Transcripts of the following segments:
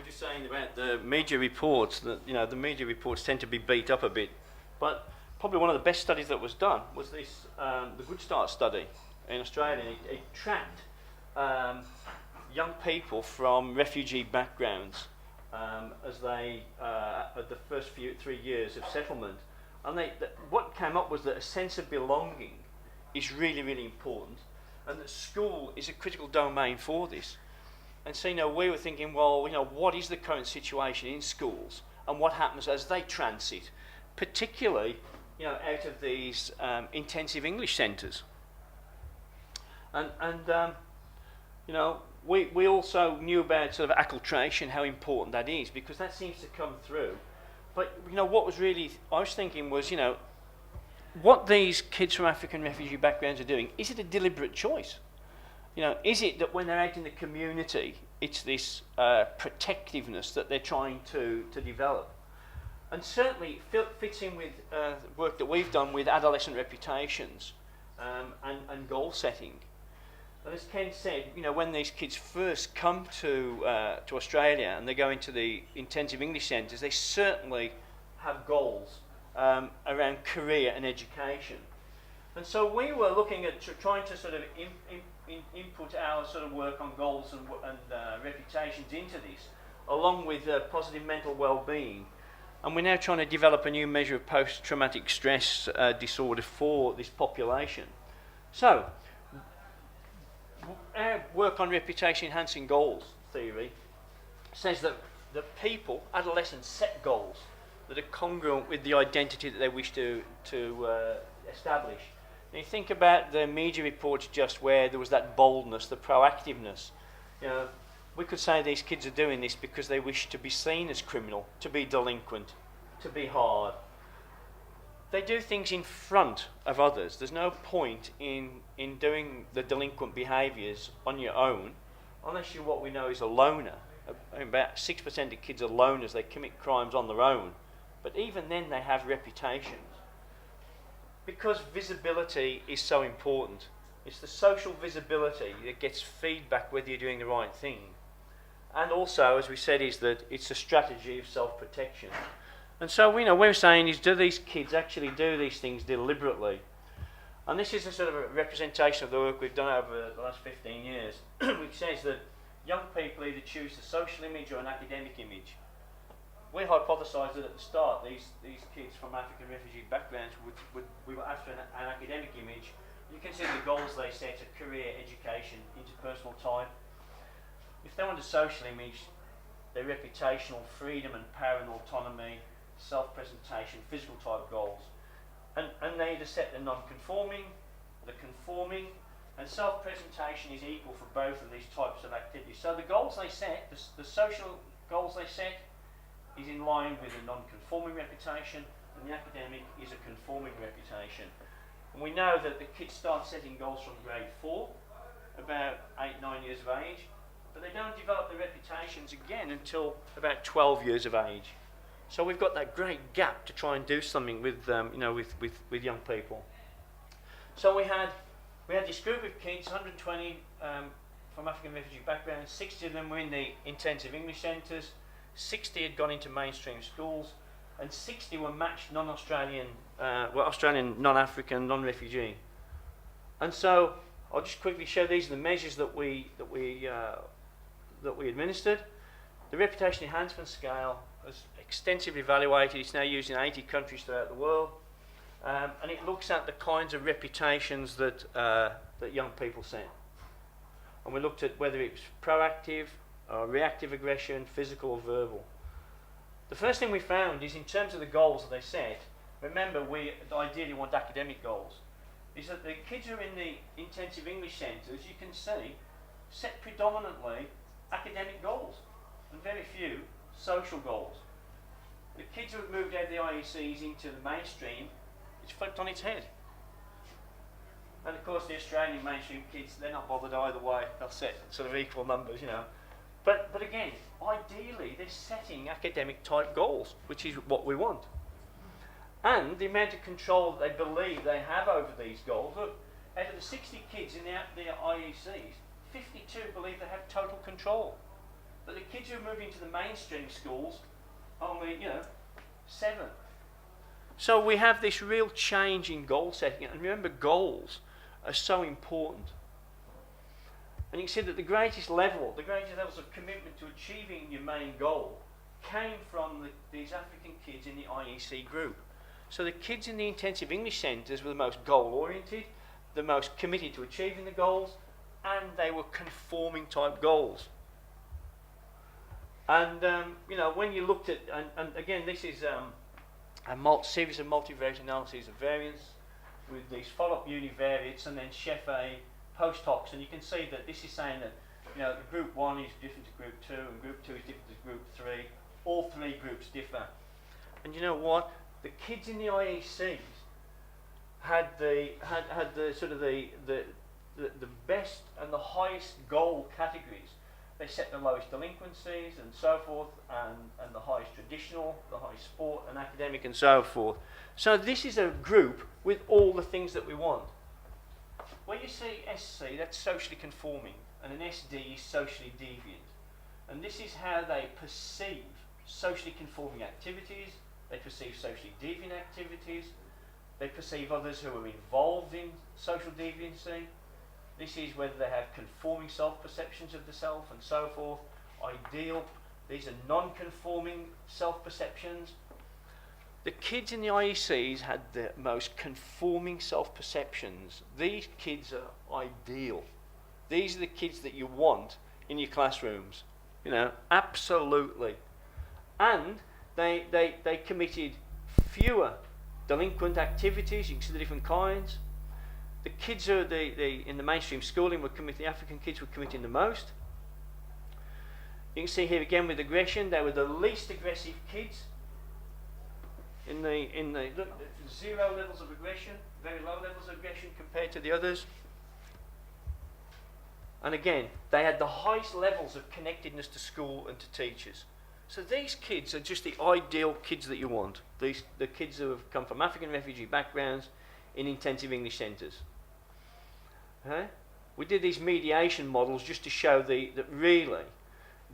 you're saying about the media reports, that the media reports tend to be beat up a bit, but probably one of the best studies that was done was this, the Good Start study in Australia. It tracked young people from refugee backgrounds as they at the first 3 years of settlement, and what came up was that a sense of belonging is really, really important, and that school is a critical domain for this. And so, we were thinking, well, what is the current situation in schools, and what happens as they transit, particularly, out of these intensive English centres. We also knew about sort of acculturation, how important that is, because that seems to come through. But what was really I was thinking was, what these kids from African refugee backgrounds are doing, is it a deliberate choice? Is it that when they're out in the community, it's this protectiveness that they're trying to develop? And certainly it fits in with work that we've done with adolescent reputations and goal setting. And as Ken said, when these kids first come to Australia and they go into the intensive English centres, they certainly have goals around career and education. And so we were looking at trying to sort of input our sort of work on goals and reputations into this, along with positive mental well-being. And we're now trying to develop a new measure of post-traumatic stress disorder for this population. So, our work on reputation-enhancing goals theory says that people, adolescents, set goals that are congruent with the identity that they wish to establish. And you think about the media reports just where there was that boldness, the proactiveness. We could say these kids are doing this because they wish to be seen as criminal, to be delinquent, to be hard. They do things in front of others. There's no point in doing the delinquent behaviours on your own, unless you're what we know is a loner. About 6% of kids are loners. They commit crimes on their own. But even then they have reputations. Because visibility is so important. It's the social visibility that gets feedback whether you're doing the right thing. And also, as we said, is that it's a strategy of self-protection. And so, what we're saying is, do these kids actually do these things deliberately? And this is a sort of a representation of the work we've done over the last 15 years, which says that young people either choose a social image or an academic image. We hypothesised that at the start, these kids from African refugee backgrounds we were after an academic image. You can see the goals they set are career, education, interpersonal type. If they want a social image, their reputational freedom and power and autonomy, self-presentation, physical type goals. And they either set the non-conforming, the conforming, and self-presentation is equal for both of these types of activities. So the goals they set, the social goals they set, is in line with a non-conforming reputation, and the academic is a conforming reputation. And we know that the kids start setting goals from grade 4, about 8-9 years of age, but they don't develop their reputations again until about 12 years of age. So we've got that great gap to try and do something with with young people. So we had this group of kids, 120 from African refugee backgrounds. 60 of them were in the intensive English centres. 60 had gone into mainstream schools, and 60 were matched non-Australian, Australian, non-African, non-refugee. And so I'll just quickly show these are the measures that we administered. The reputation enhancement scale was extensively evaluated. It's now used in 80 countries throughout the world, and it looks at the kinds of reputations that young people set. And we looked at whether it was proactive, reactive aggression, physical or verbal. The first thing we found is in terms of the goals that they set, remember we ideally want academic goals, is that the kids who are in the intensive English centres, you can see, set predominantly academic goals and very few social goals. The kids who have moved out of the IECs into the mainstream, it's flipped on its head. And of course the Australian mainstream kids, they're not bothered either way, they'll set sort of equal numbers, But again, ideally they're setting academic type goals, which is what we want. And the amount of control that they believe they have over these goals, look, out of the 60 kids in the IECs, 52 believe they have total control. But the kids who are moving to the mainstream schools, only, 7. So we have this real change in goal setting. And remember, goals are so important. And you can see that the greatest levels of commitment to achieving your main goal came from these African kids in the IEC group. So the kids in the intensive English centres were the most goal-oriented, the most committed to achieving the goals, and they were conforming type goals. And when you looked at, and again, this is a series of multivariate analyses of variance with these follow-up univariates and then Sheffer post hocs, and you can see that this is saying that group 1 is different to group 2, and group 2 is different to group 3. All 3 groups differ. And you know what? The kids in the IECs had the sort of the best and the highest goal categories. They set the lowest delinquencies and so forth, and the highest traditional, the highest sport and academic and so forth. So this is a group with all the things that we want. When you see SC, that's socially conforming, and an SD is socially deviant. And this is how they perceive socially conforming activities, they perceive socially deviant activities, they perceive others who are involved in social deviancy. This is whether they have conforming self-perceptions of the self and so forth. Ideal, these are non-conforming self-perceptions. The kids in the IECs had the most conforming self-perceptions. These kids are ideal. These are the kids that you want in your classrooms. Absolutely. And they committed fewer delinquent activities. You can see the different kinds. The kids who are in the mainstream schooling the African kids were committing the most. You can see here again with aggression, they were the least aggressive kids. Look, 0 levels of aggression, very low levels of aggression compared to the others. And again, they had the highest levels of connectedness to school and to teachers. So these kids are just the ideal kids that you want. The kids who have come from African refugee backgrounds in intensive English centres. Okay? We did these mediation models just to show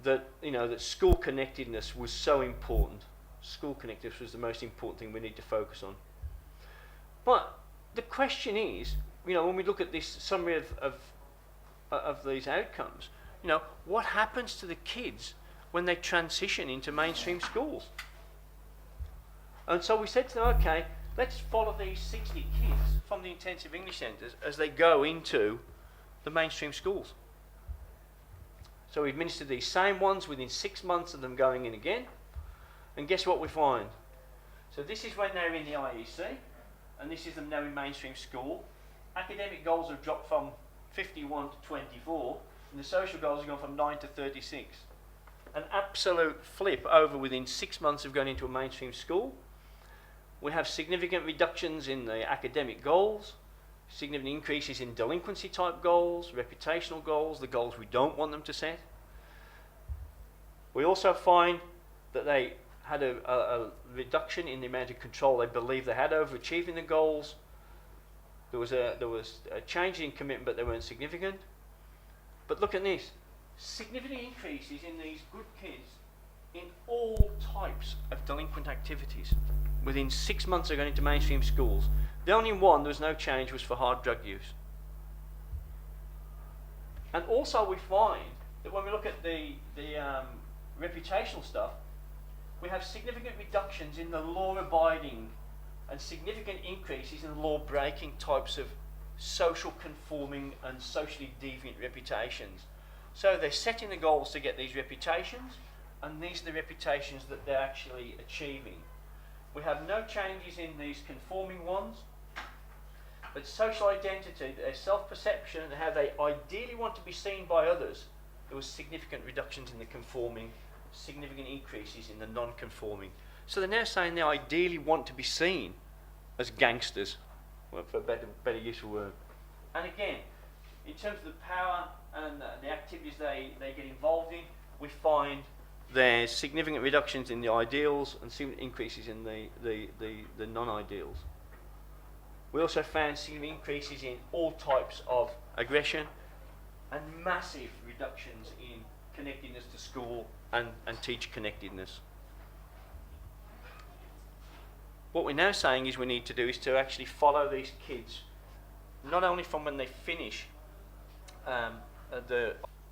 that school connectedness was so important. School connectedness was the most important thing we need to focus on. But the question is, when we look at this summary of these outcomes, what happens to the kids when they transition into mainstream schools? And so we said to them, okay, let's follow these 60 kids from the intensive English centres as they go into the mainstream schools. So we administered these same ones within 6 months of them going in again. And guess what we find? So this is when they're in the IEC, and this is them now in mainstream school. Academic goals have dropped from 51 to 24, and the social goals have gone from 9 to 36. An absolute flip over within 6 months of going into a mainstream school. We have significant reductions in the academic goals, significant increases in delinquency type goals, reputational goals, the goals we don't want them to set. We also find that they had a reduction in the amount of control they believed they had over achieving the goals. There was a change in commitment, but they weren't significant. But look at this. Significant increases in these good kids in all types of delinquent activities within 6 months of going into mainstream schools. The only one there was no change was for hard drug use. And also we find that when we look at the reputational stuff, we have significant reductions in the law-abiding and significant increases in law-breaking types of social conforming and socially deviant reputations. So they're setting the goals to get these reputations, and these are the reputations that they're actually achieving. We have no changes in these conforming ones, but social identity, their self-perception, and how they ideally want to be seen by others, there was significant reductions in the conforming, significant increases in the non-conforming. So they're now saying they ideally want to be seen as gangsters, well, for a better useful word. And again, in terms of the power and the activities they get involved in, we find there's significant reductions in the ideals and significant increases in the non-ideals. We also found significant increases in all types of aggression and massive reductions in connectedness to school and teacher connectedness. What we're now saying is we need to do is to actually follow these kids, not only from when they finish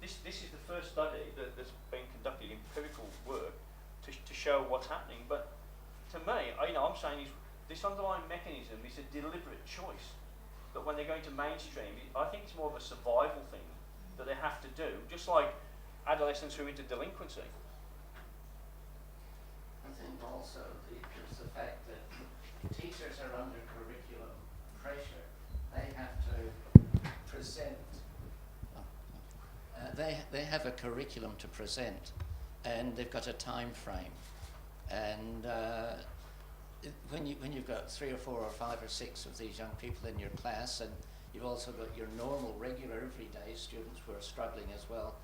this is the first study that's been conducted, empirical work, to show what's happening. But to me, I'm saying is this underlying mechanism is a deliberate choice. That when they're going to mainstream, I think it's more of a survival thing that they have to do, just like adolescents who are into delinquency. I think also it's the fact that teachers are under curriculum pressure. They have to present. They have a curriculum to present, and they've got a time frame. And when you've got 3 or 4 or 5 or 6 of these young people in your class, and you've also got your normal, regular, everyday students who are struggling as well,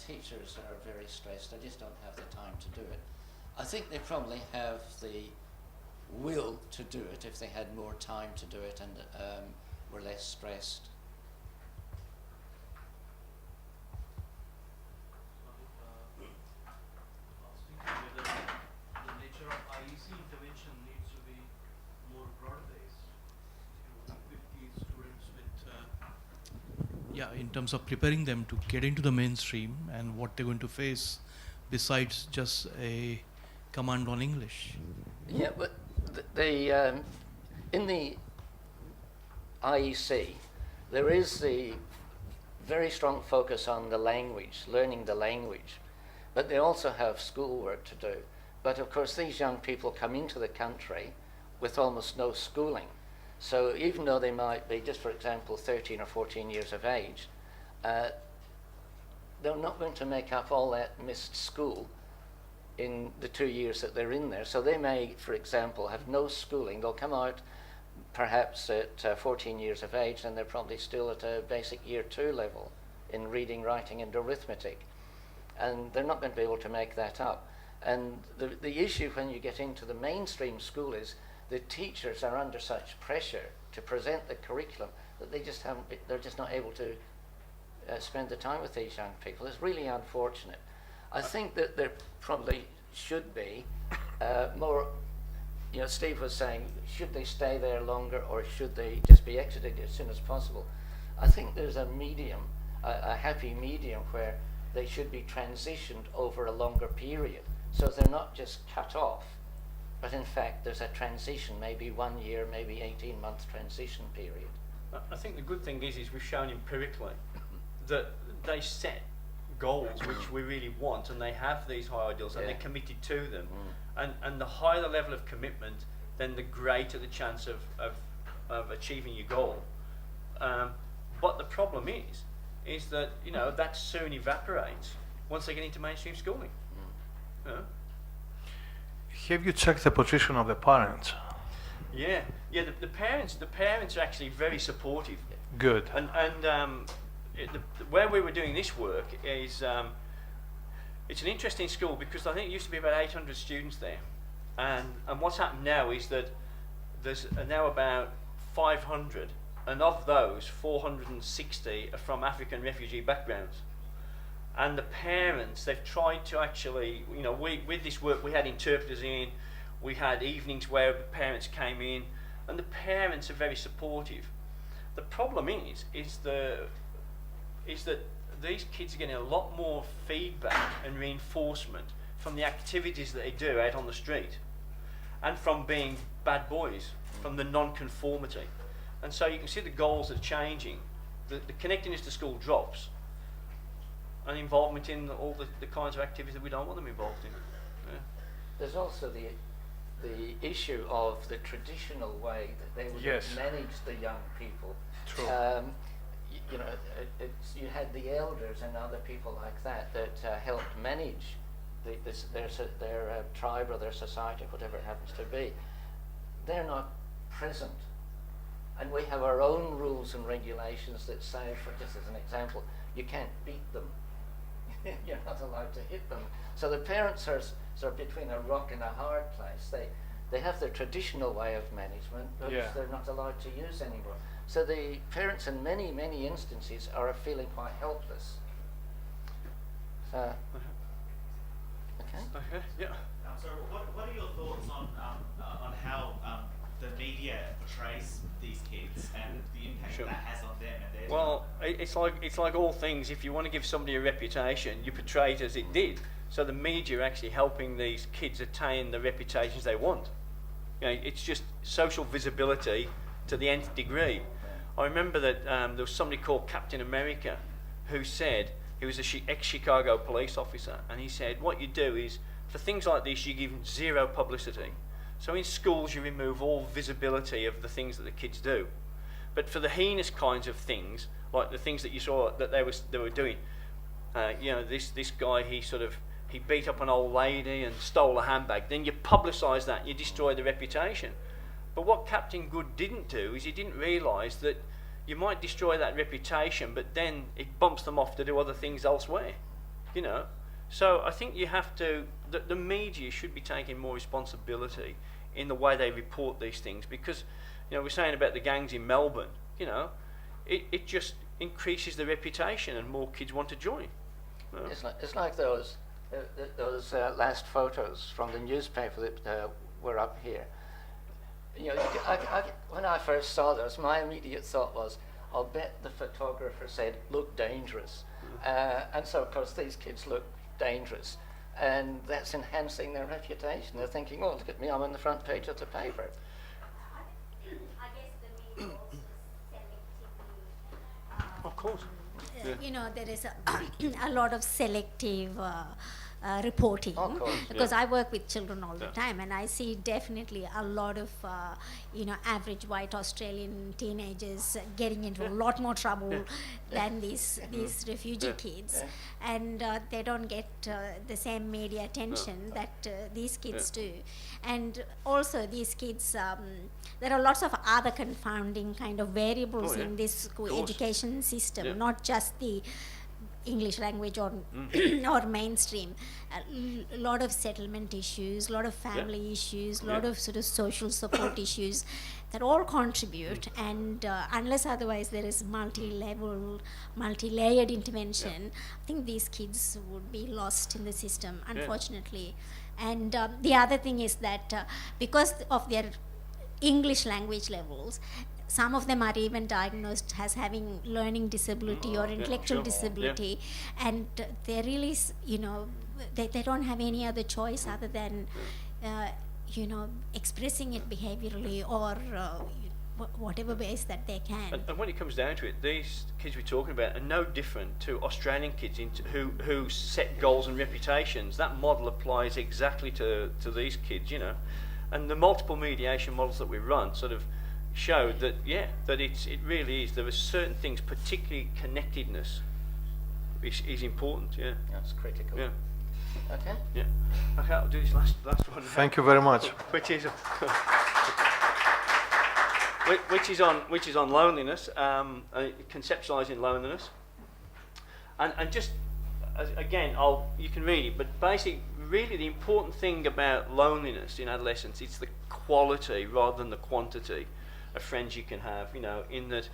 teachers are very stressed. They just don't have the time to do it. I think they probably have the will to do it if they had more time to do it and were less stressed. Yeah, in terms of preparing them to get into the mainstream and what they're going to face besides just a command on English. Yeah, but in the IEC, there is the very strong focus on the language, learning the language, but they also have schoolwork to do. But of course, these young people come into the country with almost no schooling. So even though they might be, just for example, 13 or 14 years of age, they're not going to make up all that missed school in the 2 years that they're in there. So they may, for example, have no schooling. They'll come out perhaps at 14 years of age, and they're probably still at a basic year 2 level in reading, writing, and arithmetic. And they're not going to be able to make that up. And the issue when you get into the mainstream school is the teachers are under such pressure to present the curriculum that they're just not able to spend the time with these young people. It's really unfortunate. I think that there probably should be more, Steve was saying, should they stay there longer or should they just be exited as soon as possible? I think there's a medium, a happy medium where they should be transitioned over a longer period. So they're not just cut off, but in fact there's a transition, maybe 1 year, maybe 18-month transition period. I think the good thing is we've shown empirically that they set goals which we really want, and they have these high ideals, and they're committed to them. And the higher the level of commitment, then the greater the chance of achieving your goal. But the problem is that that soon evaporates once they get into mainstream schooling. Have you checked the position of the parents? Yeah. The parents are actually very supportive. Good. And where we were doing this work is it's an interesting school because I think it used to be about 800 students there, and what's happened now is that there's now about 500, and of those 460 are from African refugee backgrounds. And the parents, they've tried to actually, with this work we had interpreters in, we had evenings where the parents came in, and the parents are very supportive. The problem is that these kids are getting a lot more feedback and reinforcement from the activities that they do out on the street, and from being bad boys, from the non-conformity. And so you can see the goals are changing. The connectedness to school drops, and involvement in all the kinds of activities that we don't want them involved in. Yeah. There's also the issue of the traditional way that they would manage the young people. True. You had the elders and other people like that helped manage their tribe or their society, whatever it happens to be. They're not present. And we have our own rules and regulations that say, for just as an example, you can't beat them. You're not allowed to hit them. So the parents are sort of between a rock and a hard place. They have their traditional way of management, which they're not allowed to use anymore. So the parents in many, many instances are feeling quite helpless. So, okay. Okay. Yeah. So, what are your thoughts on how the media portrays these kids and the impact Sure. that has on them and their Well, it's like all things. If you want to give somebody a reputation, you portray it as it did. So the media are actually helping these kids attain the reputations they want. You know, it's just social visibility to the nth degree. I remember that there was somebody called Captain America who said, he was a ex-Chicago police officer, and he said, what you do is, for things like this, you give zero publicity. So in schools, you remove all visibility of the things that the kids do. But for the heinous kinds of things, like the things that you saw that they were doing, you know, this guy, he beat up an old lady and stole a handbag. Then you publicise that and you destroy the reputation. But what Captain Good didn't do is he didn't realise that you might destroy that reputation, but then it bumps them off to do other things elsewhere, you know. So I think you have to, the media should be taking more responsibility in the way they report these things, because, you know, we're saying about the gangs in Melbourne, you know, it just increases the reputation and more kids want to join. You know? It's like those last photos from the newspaper that were up here. You know, when I first saw those, my immediate thought was, I'll bet the photographer said, look dangerous. And so, of course, these kids look dangerous. And that's enhancing their reputation. They're thinking, oh, look at me, I'm on the front page of the paper. I guess the media also selectively. Of course. Yeah. You know, there is a lot of selective reporting, Of course, because yeah. I work with children all the Yeah. time, and I see definitely a lot of you know, average white Australian teenagers getting into a lot more trouble than these refugee Yeah. kids, Yeah. and they don't get the same media attention that these kids do. And also these kids, there are lots of other confounding kind of variables Oh, yeah. in this school Of course. education system, Yeah. not just the English language or or mainstream. A lot of settlement issues, a lot of family issues, a lot Yeah. of sort of social support issues that all contribute, and unless otherwise there is multi-level, multi-layered intervention, I think these kids would be lost in the system, unfortunately. And the other thing is that because of their English language levels, some of them are even diagnosed as having learning disability or intellectual sure. disability, and they really, you know, they don't have any other choice other than, you know, expressing it behaviorally or whatever ways that they can. And when it comes down to it, these kids we're talking about are no different to Australian kids who set goals and reputations. That model applies exactly to these kids, you know. And the multiple mediation models that we run sort of showed that, that it really is. There are certain things, particularly connectedness, is important, That's critical. Yeah. Okay. Yeah. Okay, I'll do this last one. Thank you very much. Which is which is on loneliness, conceptualizing loneliness, and just again, you can read it, but basically, really the important thing about loneliness in adolescence, it's the quality rather than the quantity of friends you can have. You know, in that,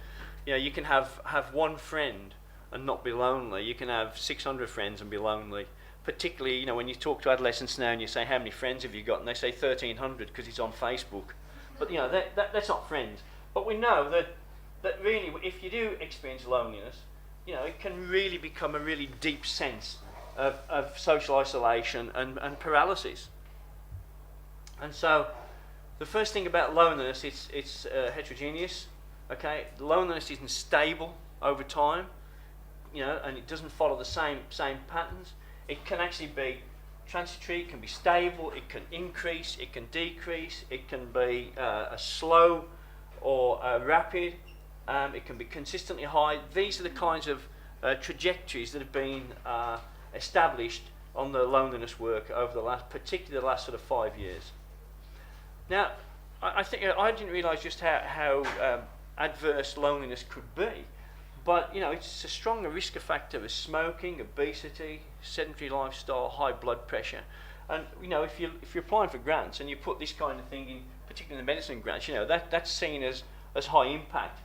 you know, you can have one friend and not be lonely. You can have 600 friends and be lonely. Particularly, you know, when you talk to adolescents now and you say, how many friends have you got? And they say 1,300 because it's on Facebook. But, you know, that's not friends. But we know that really, if you do experience loneliness, you know, it can really become a really deep sense of social isolation and paralysis. And so, the first thing about loneliness, it's heterogeneous. Okay, loneliness isn't stable over time, you know, and it doesn't follow the same patterns. It can actually be transitory, it can be stable, it can increase, it can decrease, it can be a slow or rapid, it can be consistently high. These are the kinds of trajectories that have been established on the loneliness work over particularly the last sort of 5 years. Now, I think I didn't realise just how adverse loneliness could be. But, you know, it's a stronger risk factor as smoking, obesity, sedentary lifestyle, high blood pressure. And, you know, if you're applying for grants and you put this kind of thing in, particularly in the medicine grants, you know, that's seen as high impact.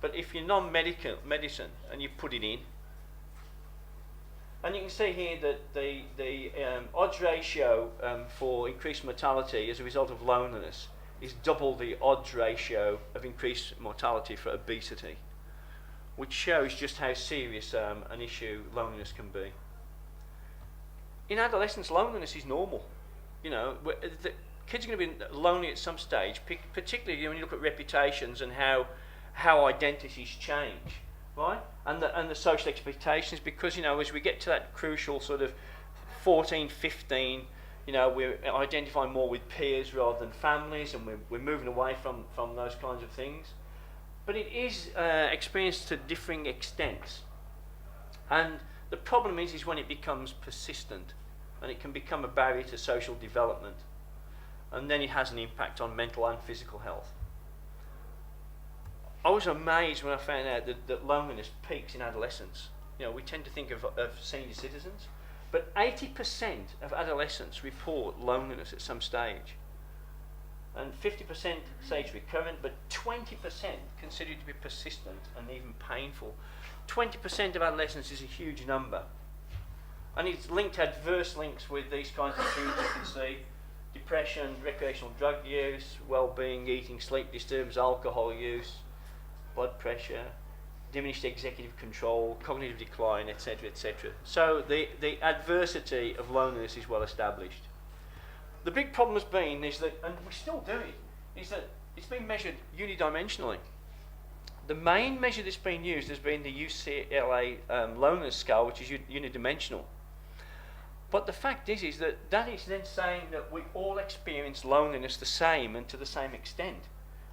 But if you're non-medical medicine and you put it in, And you can see here that the odds ratio for increased mortality as a result of loneliness is double the odds ratio of increased mortality for obesity, which shows just how serious an issue loneliness can be. In adolescence, loneliness is normal. You know, the kids are going to be lonely at some stage, particularly when you look at reputations and how identities change, right? And the social expectations, because, you know, as we get to that crucial sort of 14, 15, you know, we're identifying more with peers rather than families, and we're moving away from those kinds of things. But it is experienced to differing extents. And the problem is when it becomes persistent, and it can become a barrier to social development. And then it has an impact on mental and physical health. I was amazed when I found out that loneliness peaks in adolescence. You know, we tend to think of senior citizens, but 80% of adolescents report loneliness at some stage. And 50% say it's recurrent, but 20% consider it to be persistent and even painful. 20% of adolescents is a huge number. And it's linked, adverse links with these kinds of things you can see. Depression, recreational drug use, well-being, eating, sleep disturbance, alcohol use, blood pressure, diminished executive control, cognitive decline, etc., etc. So the adversity of loneliness is well established. The big problem has been is that, and we still do it, is that it's been measured unidimensionally. The main measure that's been used has been the UCLA loneliness scale, which is unidimensional. But the fact is that that is then saying that we all experience loneliness the same and to the same extent,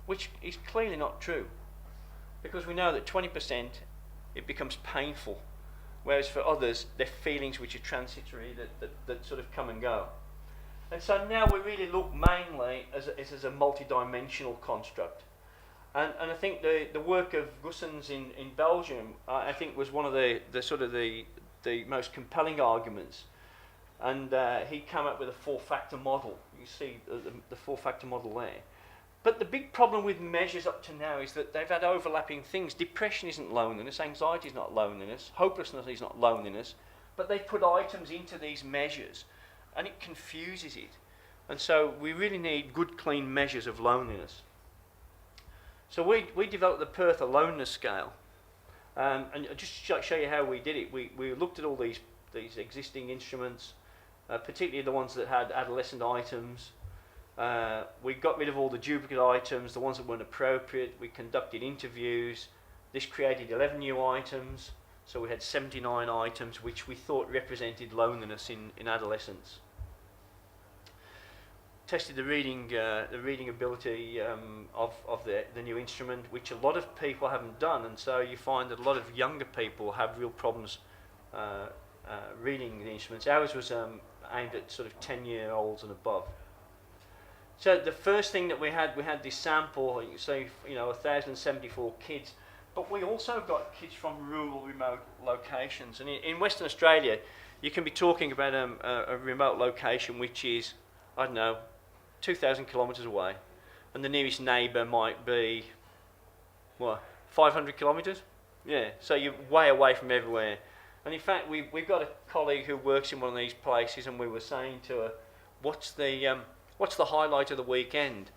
which is clearly not true. Because we know that 20% it becomes painful, whereas for others they're feelings which are transitory that sort of come and go. And so now we really look mainly as a multi-dimensional construct. And I think the work of Goossens in Belgium, I think, was one of the most compelling arguments. And he came up with a 4-factor model. You see the 4-factor model there. But the big problem with measures up to now is that they've had overlapping things. Depression isn't loneliness, anxiety is not loneliness, hopelessness is not loneliness, but they put items into these measures and it confuses it. And so we really need good, clean measures of loneliness. So we developed the Perth Aloneness Scale. And just to show you how we did it, we looked at all these existing instruments, particularly the ones that had adolescent items. We got rid of all the duplicate items, the ones that weren't appropriate. We conducted interviews. This created 11 new items. So we had 79 items which we thought represented loneliness in adolescence. Tested the reading ability of the new instrument, which a lot of people haven't done, and so you find that a lot of younger people have real problems reading the instruments. Ours was aimed at sort of 10-year-olds and above. So the first thing that we had this sample, so 1,074 kids, but we also got kids from rural, remote locations. And in Western Australia, you can be talking about a remote location which is, I don't know, 2,000 kilometres away, and the nearest neighbour might be, 500 kilometres? Yeah, so you're way away from everywhere. And in fact, we've got a colleague who works in one of these places, and we were saying to her, what's the highlight of the weekend?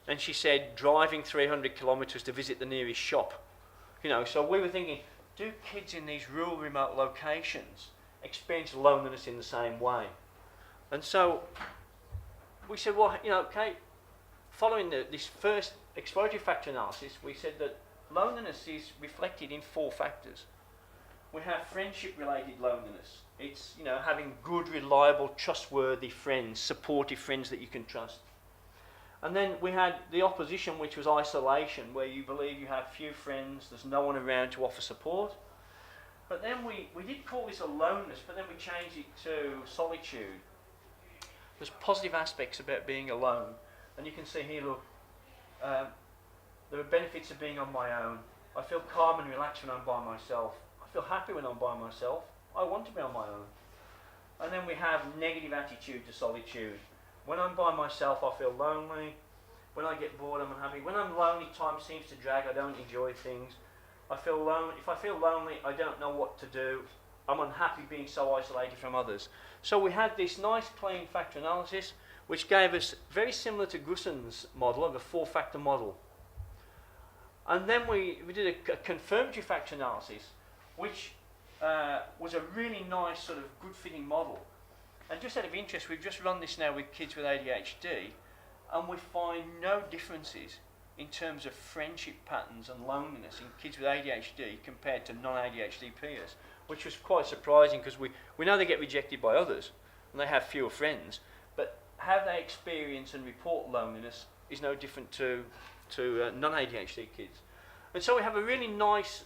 And she said, driving 300 kilometres to visit the nearest shop. So we were thinking, do kids in these rural, remote locations experience loneliness in the same way? And so we said, okay, following this first exploratory factor analysis, we said that loneliness is reflected in 4 factors. We have friendship-related loneliness. It's, having good, reliable, trustworthy friends, supportive friends that you can trust. And then we had the opposition, which was isolation, where you believe you have few friends, there's no one around to offer support. But then we did call this aloneness, but then we changed it to solitude. There's positive aspects about being alone. And you can see here, look, there are benefits of being on my own. I feel calm and relaxed when I'm by myself. I feel happy when I'm by myself. I want to be on my own. And then we have negative attitude to solitude. When I'm by myself, I feel lonely. When I get bored, I'm unhappy. When I'm lonely, time seems to drag. I don't enjoy things. I feel lonely. If I feel lonely, I don't know what to do. I'm unhappy being so isolated from others. So we had this nice clean factor analysis which gave us, very similar to Gusson's model, of a 4-factor model. And then we did a confirmatory factor analysis, which was a really nice sort of good fitting model. And just out of interest, we've just run this now with kids with ADHD, and we find no differences in terms of friendship patterns and loneliness in kids with ADHD compared to non-ADHD peers, which was quite surprising because we know they get rejected by others and they have fewer friends, but how they experience and report loneliness is no different to non-ADHD kids. And so we have a really nice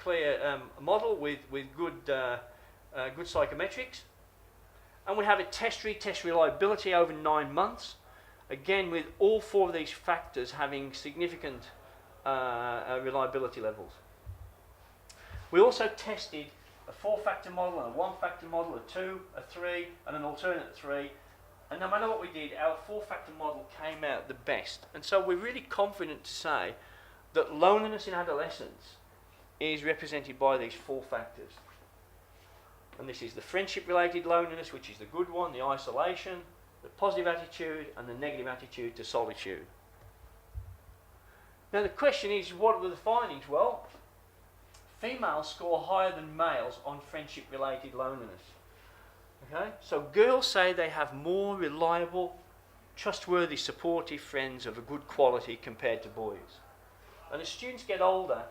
clear model with good psychometrics, and we have a retest reliability over 9 months, again with all 4 of these factors having significant reliability levels. We also tested a 4-factor model and a 1-factor model, a 2, a 3, and an alternate 3. And no matter what we did, our 4-factor model came out the best. And so we're really confident to say that loneliness in adolescence is represented by these 4 factors. And this is the friendship-related loneliness, which is the good one, the isolation, the positive attitude, and the negative attitude to solitude. Now the question is, what were the findings? Well, females score higher than males on friendship-related loneliness. Okay? So girls say they have more reliable, trustworthy, supportive friends of a good quality compared to boys. And as students get older,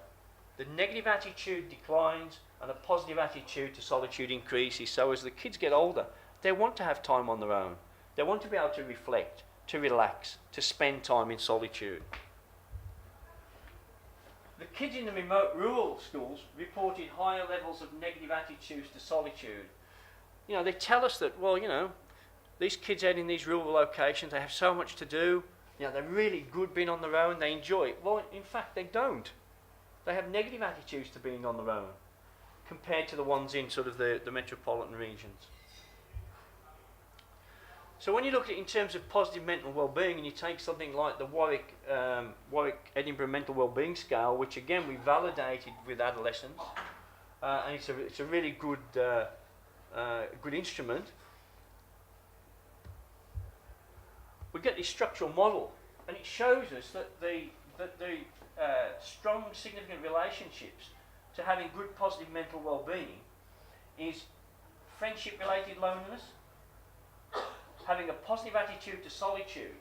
the negative attitude declines and a positive attitude to solitude increases. So as the kids get older, they want to have time on their own. They want to be able to reflect, to relax, to spend time in solitude. The kids in the remote rural schools reported higher levels of negative attitudes to solitude. You know, they tell us that, well, you know, these kids out in these rural locations, they have so much to do. You know, they're really good being on their own, they enjoy it. Well, in fact, they don't. They have negative attitudes to being on their own compared to the ones in sort of the metropolitan regions. So when you look at it in terms of positive mental well-being, and you take something like the Warwick Edinburgh Mental Wellbeing Scale, which again we validated with adolescents, and it's a really good good instrument. We get this structural model, and it shows us that the strong, significant relationships to having good, positive mental well-being is friendship-related loneliness, having a positive attitude to solitude,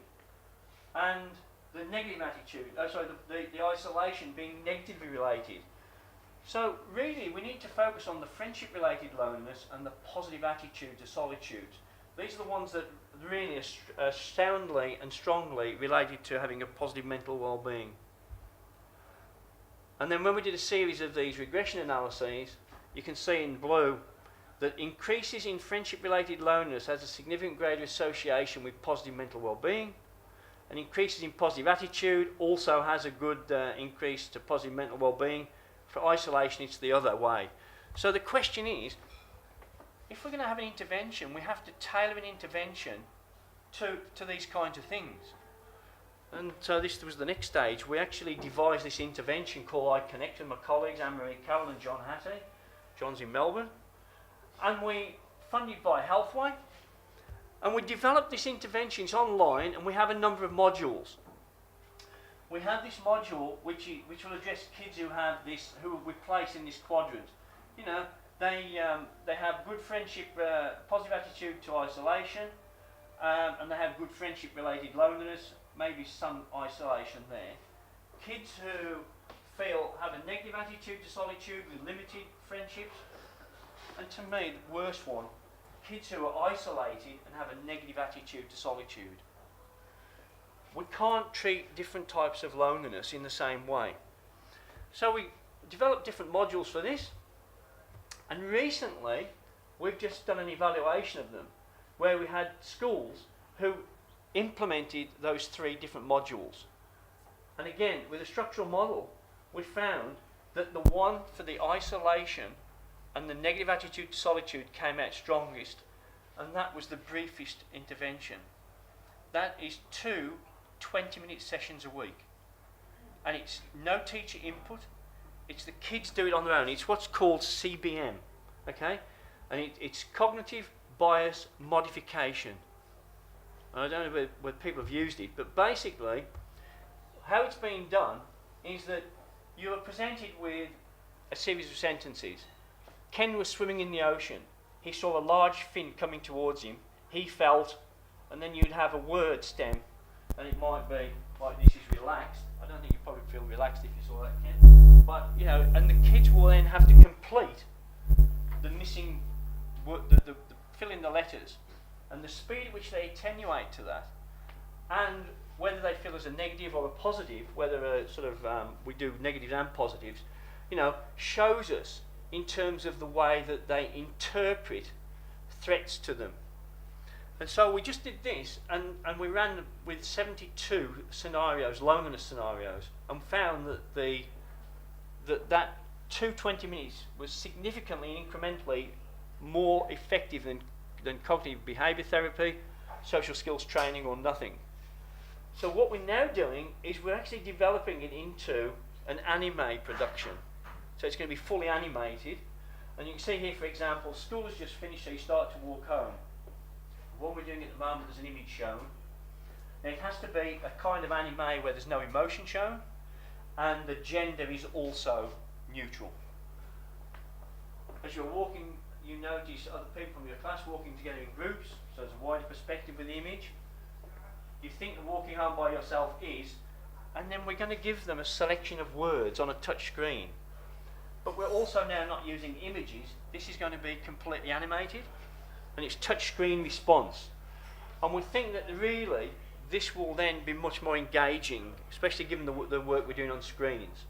and the negative attitude, the isolation being negatively related. So really, we need to focus on the friendship-related loneliness and the positive attitude to solitude. These are the ones that really are soundly and strongly related to having a positive mental well-being. And then when we did a series of these regression analyses, you can see in blue that increases in friendship-related loneliness has a significant greater association with positive mental well-being, and increases in positive attitude also has a good increase to positive mental well-being. For isolation, it's the other way. So the question is, if we're going to have an intervention, we have to tailor an intervention to these kinds of things. And so this was the next stage. We actually devised this intervention called I Connect with my colleagues, Anne-Marie Carroll and John Hattie. John's in Melbourne. And we funded by Healthway. And we developed this intervention. It's online, and we have a number of modules. We have this module which will address kids who have this, who we place in this quadrant. You know, they have good friendship, positive attitude to isolation, and they have good friendship-related loneliness, maybe some isolation there. Kids who have a negative attitude to solitude with limited friendships, and to me, the worst one, kids who are isolated and have a negative attitude to solitude. We can't treat different types of loneliness in the same way. So we developed different modules for this, and recently we've just done an evaluation of them where we had schools who implemented those 3 different modules. And again, with a structural model, we found that the one for the isolation and the negative attitude to solitude came out strongest, and that was the briefest intervention. That is 2 20-minute sessions a week. And it's no teacher input, it's the kids do it on their own. It's what's called CBM. okay? And it's cognitive bias modification. And I don't know whether people have used it, but basically, how it's being done is that you are presented with a series of sentences. Ken was swimming in the ocean. He saw a large fin coming towards him. He felt, and then you'd have a word stem, and it might be like this is relaxed. I don't think you'd probably feel relaxed if you saw that, Ken. But, you know, and the kids will then have to complete the missing word, the fill in the letters, and the speed at which they attenuate to that, and whether they feel as a negative or a positive, whether we do negatives and positives, you know, shows us in terms of the way that they interpret threats to them. And so we just did this, and we ran with 72 scenarios, loneliness scenarios, and found that that 20 minutes was significantly and incrementally more effective than cognitive behaviour therapy, social skills training, or nothing. So what we're now doing is we're actually developing it into an anime production. So it's going to be fully animated. And you can see here, for example, school has just finished, so you start to walk home. What we're doing at the moment, there's an image shown. Now it has to be a kind of anime where there's no emotion shown, and the gender is also neutral. As you're walking, you notice other people from your class walking together in groups, so there's a wider perspective with the image. You think that walking home by yourself is, and then we're going to give them a selection of words on a touch screen. But we're also now not using images. This is going to be completely animated, and it's touch screen response. And we think that really this will then be much more engaging, especially given the work we're doing on screens.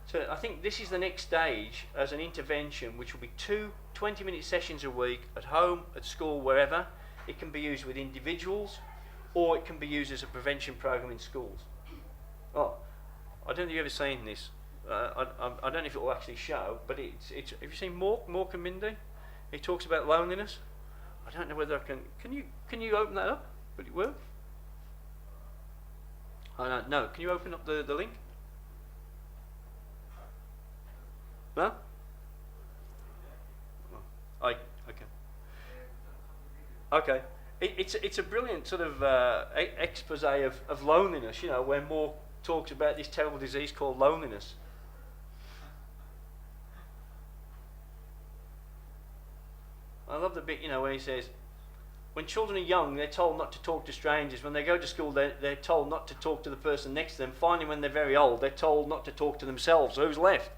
So I think this is the next stage as an intervention, which will be 2 20-minute sessions a week at home, at school, wherever. It can be used with individuals, or it can be used as a prevention program in schools. Oh, I don't think you've ever seen this. I don't know if it will actually show, but it's. Have you seen Mork and Mindy? He talks about loneliness. I don't know whether I can. Can you open that up? Would it work? I don't know. Can you open up the link? No? Okay. Okay. It's a brilliant sort of expose of loneliness, you know, where Moore talks about this terrible disease called loneliness. I love the bit, you know, where he says, when children are young, they're told not to talk to strangers. When they go to school, they're told not to talk to the person next to them. Finally, when they're very old, they're told not to talk to themselves. So who's left?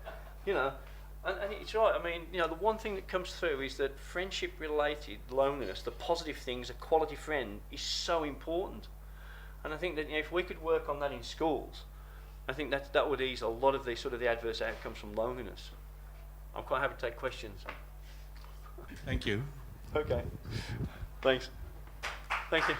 You know, and it's right. I mean, you know, the one thing that comes through is that friendship-related loneliness, the positive things, a quality friend, is so important. And I think that, you know, if we could work on that in schools, I think that would ease a lot of the sort of the adverse outcomes from loneliness. I'm quite happy to take questions. Thank you. Okay. Thanks. Thank you.